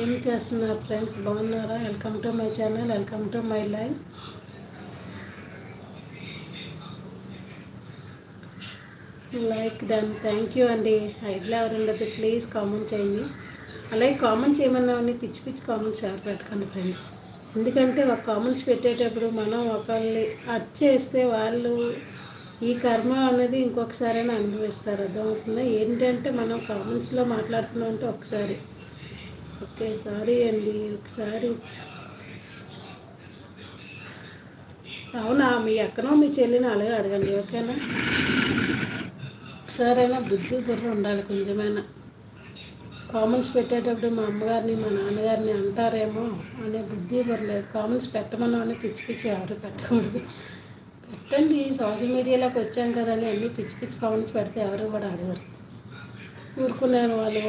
ఏం చేస్తున్నారు ఫ్రెండ్స్, బాగున్నారా? Welcome to my channel, welcome to my life. Like done, thank you అండి. Idea ఎవరు ఉండదు, ప్లీజ్ కామెంట్ చేయండి. అలాగే కామెంట్ చేయమన్నామని పిచ్చి పిచ్చి కామెంట్స్ ఎవరు పెట్టకండి ఫ్రెండ్స్. ఎందుకంటే ఒక కామెంట్స్ పెట్టేటప్పుడు మనం ఒకళ్ళని హర్ట్ చేస్తే వాళ్ళు ఈ కర్మ అనేది ఇంకొకసారైనా అనుభవిస్తారు. అర్థమవుతుందా? ఏంటంటే మనం కామెంట్స్లో మాట్లాడుతున్నాం అంటే ఒకసారి ఓకే, సారీ అండి. ఒకసారి అవునా, మీ అక్కనో మీ చెల్లిని అలాగే అడగండి, ఓకేనా? ఒకసారైనా బుద్ధి బుర్ర ఉండాలి కొంచెమైనా. కామెంట్స్ పెట్టేటప్పుడు మా అమ్మగారిని మా నాన్నగారిని అంటారేమో అనే బుద్ధి బుర్ర లేదు. కామెంట్స్ పెట్టమని అని పిచ్చి పిచ్చి ఎవరు పెట్టకూడదు. పెట్టండి, సోషల్ మీడియాలోకి వచ్చాం కదని అన్నీ పిచ్చి పిచ్చి కామెంట్స్ పెడితే ఎవరు కూడా అడగరు, ఊరుకున్నారు వాళ్ళు.